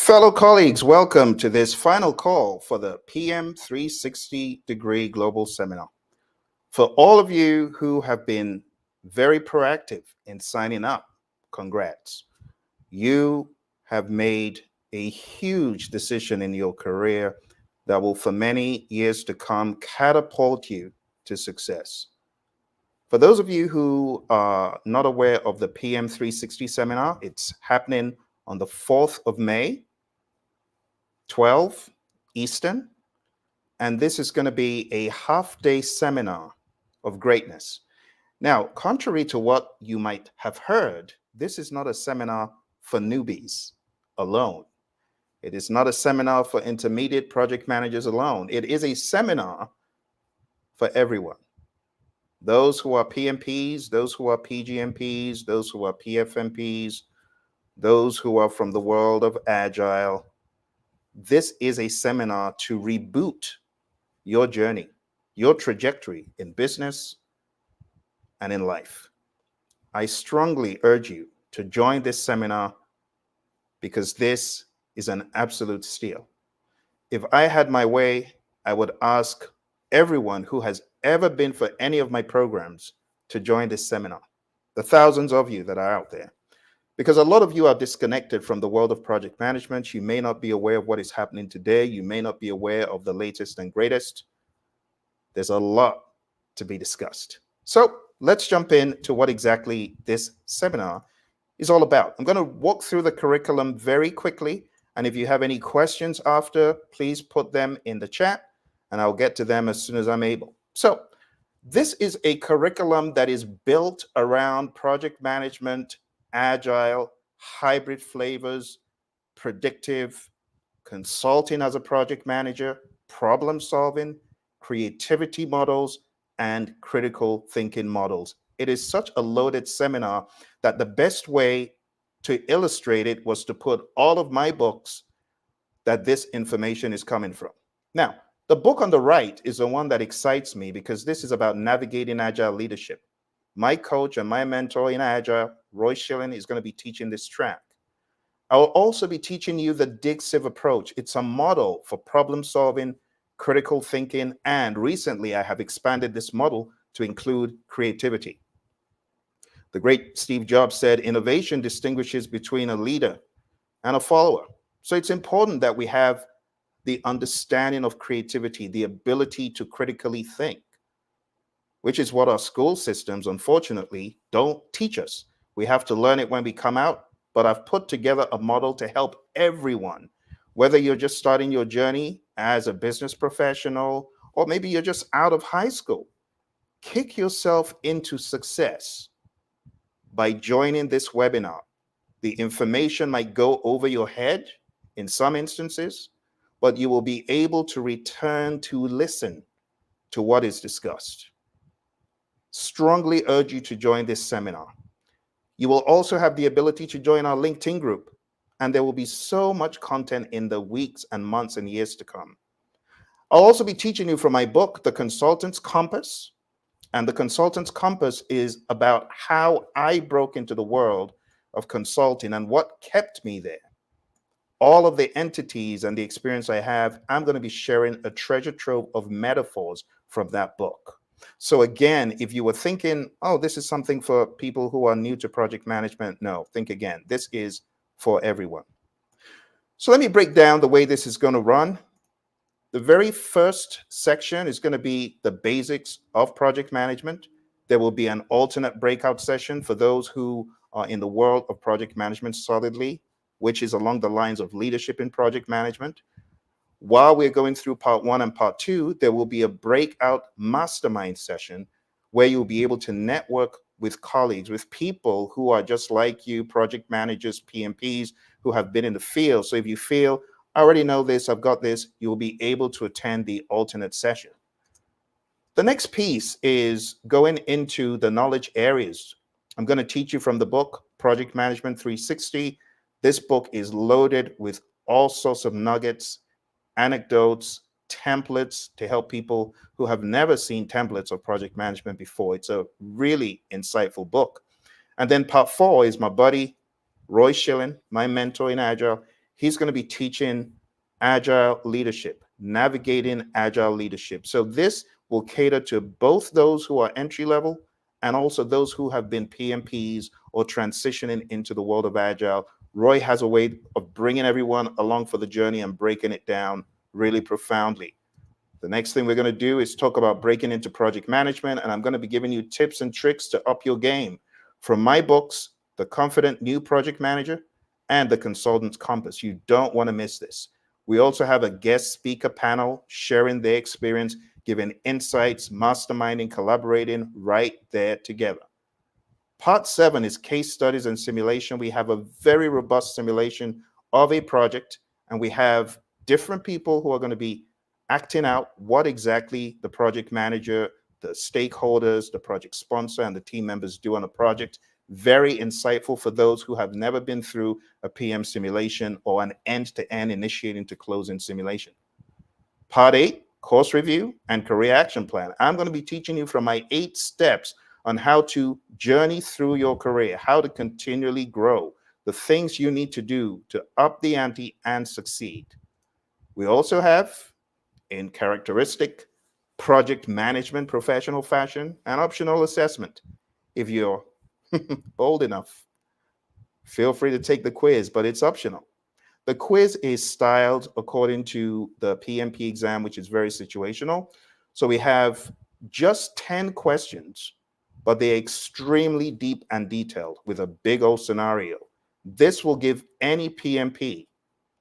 Fellow colleagues, welcome to this final call for the PM 360 Degree Global Seminar. For all of you who have been very proactive in signing up, congrats. You have made a huge decision in your career that will, for many years to come, catapult you to success. For those of you who are not aware of the PM 360 seminar, it's happening on the 4th of May, 12 Eastern, and this is going to be a half-day seminar of greatness. Now, contrary to what you might have heard, this is not a seminar for newbies alone. It is not a seminar for intermediate project managers alone. It is a seminar for everyone. Those who are PMPs, those who are PGMPs, those who are PFMPs, those who are from the world of Agile. This is a seminar to reboot your journey, your trajectory in business and in life. I strongly urge you to join this seminar because this is an absolute steal. If I had my way, I would ask everyone who has ever been for any of my programs to join this seminar, the thousands of you that are out there. Because a lot of you are disconnected from the world of project management. You may not be aware of what is happening today. You may not be aware of the latest and greatest. There's a lot to be discussed. So let's jump into what exactly this seminar is all about. I'm going to walk through the curriculum very quickly. And if you have any questions after, please put them in the chat and I'll get to them as soon as I'm able. So this is a curriculum that is built around project management, agile, hybrid flavors, predictive, consulting as a project manager, problem solving, creativity models, and critical thinking models. It is such a loaded seminar that the best way to illustrate it was to put all of my books that this information is coming from. Now, the book on the right is the one that excites me because this is about navigating agile leadership. My coach and my mentor in Agile, Roy Schilling, is going to be teaching this track. I will also be teaching you the Dig-Sieve approach. It's a model for problem solving, critical thinking, and recently I have expanded this model to include creativity. The great Steve Jobs said, innovation distinguishes between a leader and a follower. So it's important that we have the understanding of creativity, the ability to critically think, which is what our school systems, unfortunately, don't teach us. We have to learn it when we come out, but I've put together a model to help everyone, whether you're just starting your journey as a business professional, or maybe you're just out of high school. Kick yourself into success by joining this webinar. The information might go over your head in some instances, but you will be able to return to listen to what is discussed. Strongly urge you to join this seminar. You will also have the ability to join our LinkedIn group, and there will be so much content in the weeks and months and years to come. I'll also be teaching you from my book, The Consultant's Compass, and The Consultant's Compass is about how I broke into the world of consulting and what kept me there. All of the entities and the experience I have, I'm going to be sharing a treasure trove of metaphors from that book. So again, if you were thinking, oh, this is something for people who are new to project management, no, think again. This is for everyone. So let me break down the way this is going to run. The very first section is going to be the basics of project management. There will be an alternate breakout session for those who are in the world of project management solidly, which is along the lines of leadership in project management. While we're going through part 1 and part 2, there will be a breakout mastermind session where you'll be able to network with colleagues, with people who are just like you, project managers, PMPs, who have been in the field. So if you feel, I already know this, I've got this, you'll be able to attend the alternate session. The next piece is going into the knowledge areas. I'm going to teach you from the book, Project Management 360. This book is loaded with all sorts of nuggets, anecdotes, templates to help people who have never seen templates of project management before. It's a really insightful book. And then part 4 is my buddy, Roy Schilling, my mentor in Agile. He's going to be teaching Agile leadership, navigating Agile leadership. So this will cater to both those who are entry level and also those who have been PMPs or transitioning into the world of Agile. Roy has a way of bringing everyone along for the journey and breaking it down really profoundly. The next thing we're going to do is talk about breaking into project management, and I'm going to be giving you tips and tricks to up your game from my books, The Confident New Project Manager and The Consultant's Compass. You don't want to miss this. We also have a guest speaker panel sharing their experience, giving insights, masterminding, collaborating right there together. Part 7 is case studies and simulation. We have a very robust simulation of a project, and we have different people who are going to be acting out what exactly the project manager, the stakeholders, the project sponsor, and the team members do on a project. Very insightful for those who have never been through a PM simulation or an end-to-end initiating to closing simulation. Part 8, course review and career action plan. I'm going to be teaching you from my 8 steps on how to journey through your career, how to continually grow, the things you need to do to up the ante and succeed. We also have, in characteristic, project management professional fashion, and optional assessment. If you're bold enough, feel free to take the quiz, but it's optional. The quiz is styled according to the PMP exam, which is very situational. So we have just 10 questions, but they're extremely deep and detailed with a big old scenario. This will give any PMP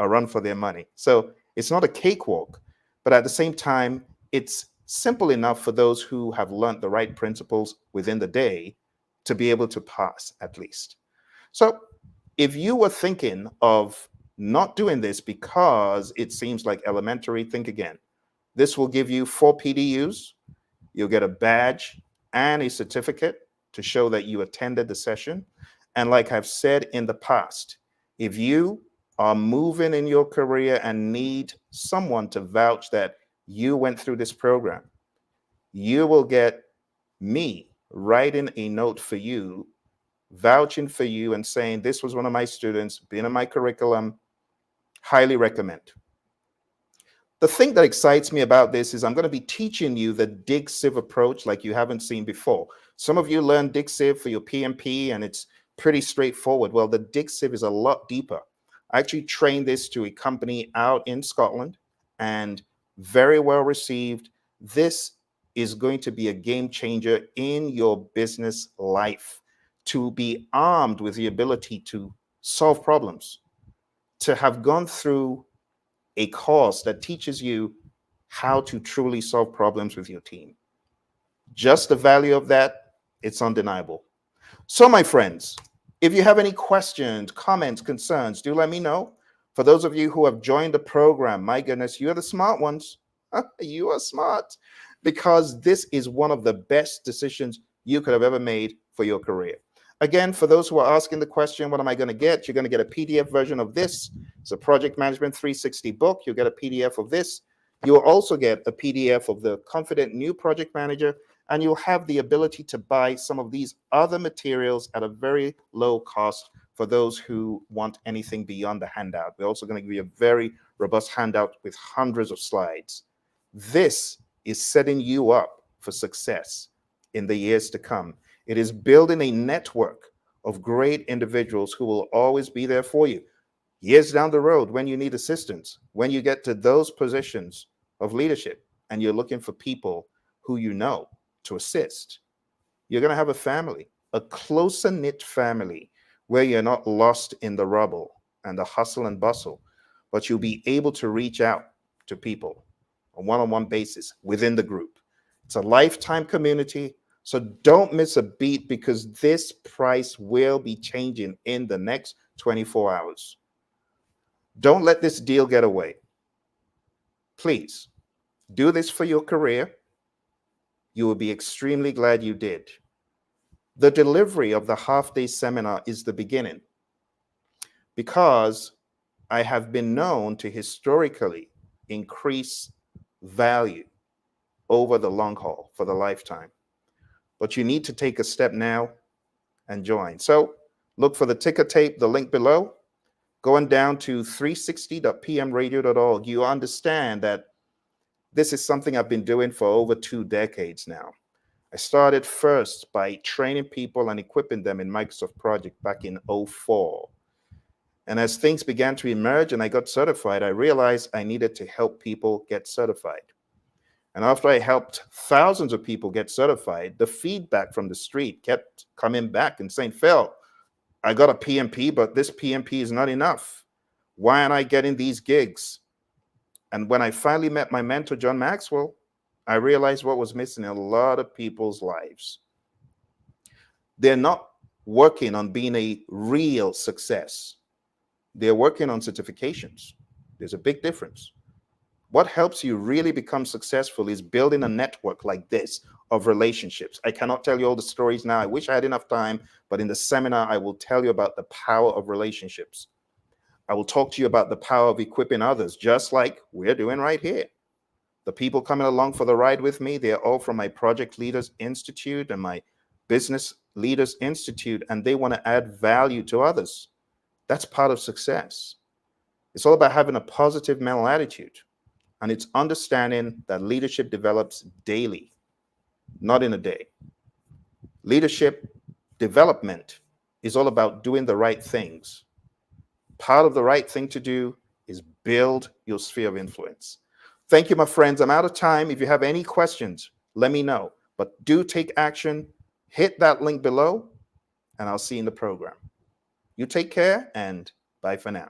a run for their money. So it's not a cakewalk, but at the same time, it's simple enough for those who have learned the right principles within the day to be able to pass at least. So if you were thinking of not doing this because it seems like elementary, think again. This will give you 4 PDUs. You'll get a badge and a certificate to show that you attended the session. And like I've said in the past, if you are moving in your career and need someone to vouch that you went through this program, you will get me writing a note for you, vouching for you and saying, this was one of my students, been in my curriculum, highly recommend. The thing that excites me about this is I'm going to be teaching you the Dig-Sieve approach like you haven't seen before. Some of you learn Dig-Sieve for your PMP and it's pretty straightforward. Well, the Dig-Sieve is a lot deeper. I actually trained this to a company out in Scotland and very well received. This is going to be a game changer in your business life, to be armed with the ability to solve problems, to have gone through a course that teaches you how to truly solve problems with your team. Just the value of that, it's undeniable. So, my friends, if you have any questions, comments, concerns, do let me know. For those of you who have joined the program, my goodness, you're the smart ones. You are smart, because this is one of the best decisions you could have ever made for your career. Again, for those who are asking the question, what am I going to get? You're going to get a PDF version of this. It's a Project Management 360 book. You'll get a PDF of this. You'll also get a PDF of the Confident New Project Manager, and you'll have the ability to buy some of these other materials at a very low cost for those who want anything beyond the handout. We're also going to give you a very robust handout with hundreds of slides. This is setting you up for success in the years to come. It is building a network of great individuals who will always be there for you. Years down the road, when you need assistance, when you get to those positions of leadership and you're looking for people who you know to assist, you're going to have a family, a closer knit family where you're not lost in the rubble and the hustle and bustle, but you'll be able to reach out to people on a one-on-one basis within the group. It's a lifetime community. So don't miss a beat, because this price will be changing in the next 24 hours. Don't let this deal get away. Please do this for your career. You will be extremely glad you did. The delivery of the half-day seminar is the beginning, because I have been known to historically increase value over the long haul for the lifetime. But you need to take a step now and join. So look for the ticker tape, the link below. going down to 360.pmradio.org, you understand that this is something I've been doing for over 2 decades now. I started first by training people and equipping them in Microsoft Project back in '04. And as things began to emerge and I got certified, I realized I needed to help people get certified. And after I helped thousands of people get certified, the feedback from the street kept coming back and saying, Phill, I got a PMP, but this PMP is not enough. Why aren't I getting these gigs? And when I finally met my mentor, John Maxwell, I realized what was missing in a lot of people's lives. They're not working on being a real success. They're working on certifications. There's a big difference. What helps you really become successful is building a network like this of relationships. I cannot tell you all the stories now. I wish I had enough time, but in the seminar, I will tell you about the power of relationships. I will talk to you about the power of equipping others, just like we're doing right here. The people coming along for the ride with me, they're all from my Project Leaders Institute and my Business Leaders Institute, and they want to add value to others. That's part of success. It's all about having a positive mental attitude. And it's understanding that leadership develops daily, not in a day. Leadership development is all about doing the right things. Part of the right thing to do is build your sphere of influence. Thank you, my friends. I'm out of time. If you have any questions, let me know. But do take action. Hit that link below, and I'll see you in the program. You take care, and bye for now.